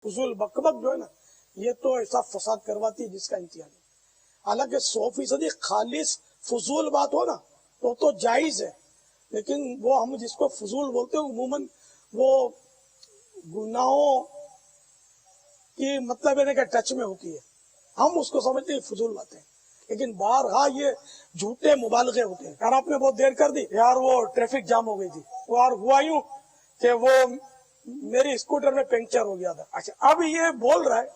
फजूल बकबक जो है ना, ये तो ऐसा फसाद करवाती है जिसका इंतहा नहीं। हालांकि 100% खालिस फजूल बात हो ना तो जायज है, लेकिन वो हम जिसको फजूल बोलते हैं उमूमन वो गुनाहों की मतलब यानी कि टच में होती है, हम उसको समझते हैं फजूल बातें। लेकिन बारहा ये झूठे मुबालगे होते हैं। यार आपने बहुत देर कर दी, यार वो ट्रैफिक जाम हो गई थी, वो यार हुआ यूं कि वो मेरी स्कूटर में पंक्चर हो गया था। अच्छा, अब ये बोल रहा है,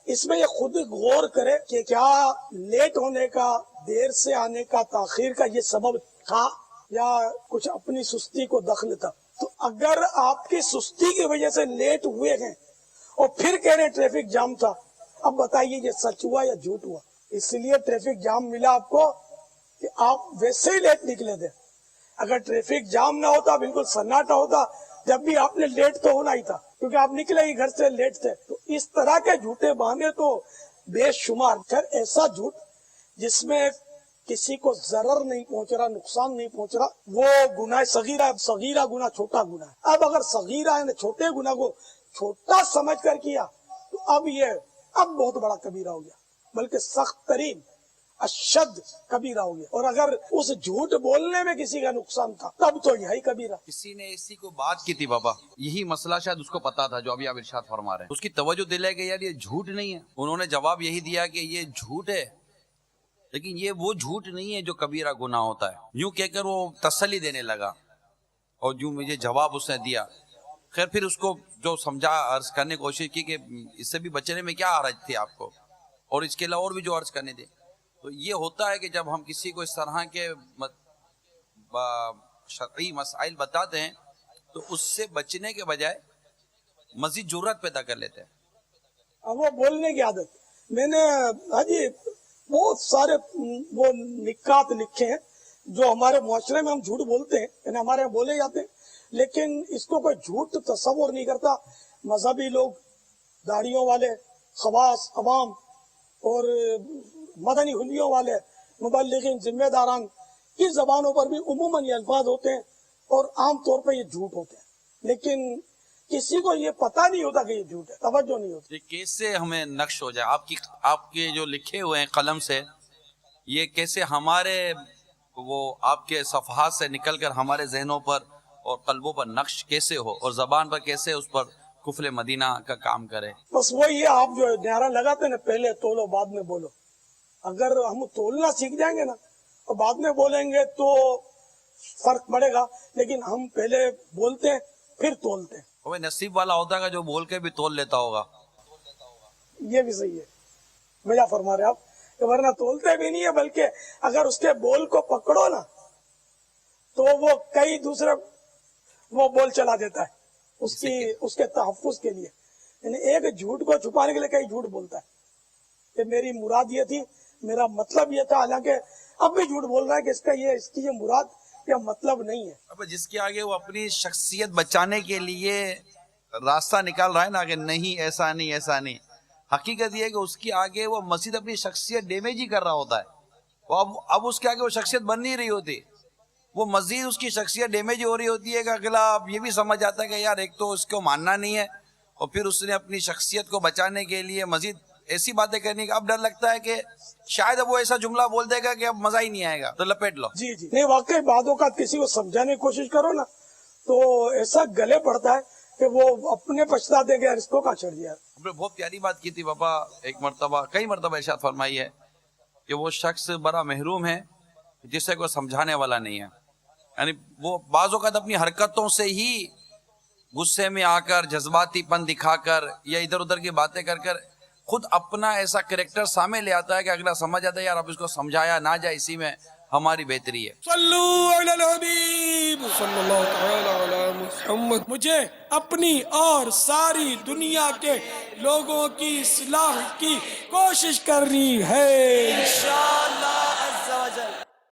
इसमें ये खुद गौर करे कि क्या लेट होने का, देर से आने का, ताखीर का ये सबब था या कुछ अपनी सुस्ती को दखल था। तो अगर आपकी सुस्ती की वजह से लेट हुए हैं और फिर कह रहे ट्रैफिक जाम था, अब बताइए ये सच हुआ या झूठ हुआ? इसलिए ट्रैफिक जाम मिला आपको कि आप वैसे ही लेट निकले थे। अगर ट्रैफिक जाम ना होता, बिल्कुल सन्नाटा होता, जब भी आपने लेट तो होना ही था, क्योंकि आप निकले ही घर से लेट थे। तो इस तरह के झूठे बहाने तो बेशुमार। खैर ऐसा झूठ जिसमें किसी को जरर नहीं पहुंच रहा, नुकसान नहीं पहुंच रहा, वो गुनाह सगीरा। सगीरा गुना छोटा गुना है। अब अगर सगीरा है छोटे गुना को छोटा समझ कर किया तो अब बहुत बड़ा कबीरा हो गया, बल्कि सख्त तरीन अशद कबीरा हो गया। और अगर उस झूठ बोलने में किसी का नुकसान था तब तो यही कबीरा। किसी ने इसी को बात की थी बाबा, यही मसला शायद उसको पता था जो अभी आप इरशाद फरमा रहे हैं, उसकी तवज्जो दिलाई कि यार ये झूठ नहीं है। उन्होंने जवाब यही दिया कि ये झूठ है, लेकिन ये वो झूठ नहीं है जो कबीरा गुनाह होता है। यूं कहकर वो तसल्ली देने लगा और जो मुझे जवाब उसने दिया, खैर फिर उसको जो समझा, अर्ज करने की कोशिश की कि इससे भी बचने में क्या हर्ज थी आपको, और इसके अलावा और भी जो अर्ज करने दे। तो ये होता है कि जब हम किसी को इस तरह के शरई मसाइल बताते हैं तो उससे बचने के बजाय मजीद जुर्रत पैदा कर लेते हैं। अब वो बोलने की आदत, मैंने हाजी बहुत सारे वो निकात लिखे हैं जो हमारे मुआशरे में हम झूठ बोलते हैं, यानी हमारे यहाँ बोले जाते हैं, लेकिन इसको कोई झूठ तस्वुर नहीं करता। मजहबी लोग, दाढ़ियों वाले, खवास, अवाम और मदनी हुलियों वाले, मुबल्लिगीन, जिम्मेदारान की जबानों पर भी उमूमन ये अल्फाज होते हैं और आम तौर पर ये झूठ होते हैं, लेकिन किसी को ये पता नहीं होता कि ये झूठ है, तवज्जो नहीं होती। कैसे हमें नक्श हो जाए आपके जो लिखे हुए हैं कलम से, ये कैसे हमारे वो आपके सफ़हात से निकलकर हमारे जहनों पर और कल्बों पर नक्श कैसे हो और जबान पर कैसे उस पर कुफले मदीना का काम करे। बस वही है, आप जो नारा लगाते ना, पहले तोलो बाद में बोलो। अगर हम तोलना सीख जाएंगे ना और बाद में बोलेंगे तो फर्क पड़ेगा, लेकिन हम पहले बोलते हैं फिर तोलते हैं। वो नसीब वाला होता है जो बोल के भी तोल लेता होगा। ये भी सही है, मजा फरमा रहे आप, वरना तोलते भी नहीं है, बल्कि अगर उसके बोल को पकड़ो ना तो वो कई दूसरे वो बोल चला देता है उसके तहफ्फुज के लिए। यानी एक झूठ को छुपाने के लिए कई झूठ बोलता है कि मेरी मुराद ये थी, मेरा मतलब ये था, हालांकि अब भी झूठ बोल रहा है कि इसकी ये मुराद या मतलब नहीं है। अब जिसके आगे वो अपनी शख्सियत बचाने के लिए रास्ता निकाल रहा है ना कि नहीं ऐसा नहीं ऐसा नहीं, हकीकत ये है कि उसके आगे वो मजीद अपनी शख्सियत डैमेज ही कर रहा होता है। वो अब उसके आगे वो शख्सियत बन नहीं रही होती, वो मजीद उसकी शख्सियत डैमेज हो रही होती है कि अगला अब ये भी समझ आता है कि यार एक तो उसको मानना नहीं है और फिर उसने अपनी शख्सियत को बचाने के लिए मजीद ऐसी बातें करने का अब डर लगता है कि शायद अब वो ऐसा जुमला बोल देगा कि अब मजा ही नहीं आएगा, तो लपेट लो। जी जी नहीं, वाकई बातों का किसी को समझाने की कोशिश करो ना तो ऐसा गले पड़ता है कि वो अपने पछताते कि इसको कहाँ चढ़ दिया। आपने बहुत प्यारी बात की थी बाबा, एक मरतबा कई मरतबा इरशाद फरमाई है कि वो शख्स बड़ा महरूम है जिसे कोई समझाने वाला नहीं है। यानी वो बाज़ औक़ात अपनी हरकतों से ही गुस्से में आकर, जज्बातीपन दिखाकर या इधर उधर की बातें कर कर खुद अपना ऐसा कैरेक्टर सामने ले आता है कि अगला समझ आता है यार अब इसको समझाया ना जाए, इसी में हमारी बेहतरी है। सल्लू अलल हबीब सल्लल्लाहु तआला अला मुहम्मद। मुझे अपनी और सारी दुनिया के लोगों की इस्लाह की कोशिश करनी है इंशाअल्लाह।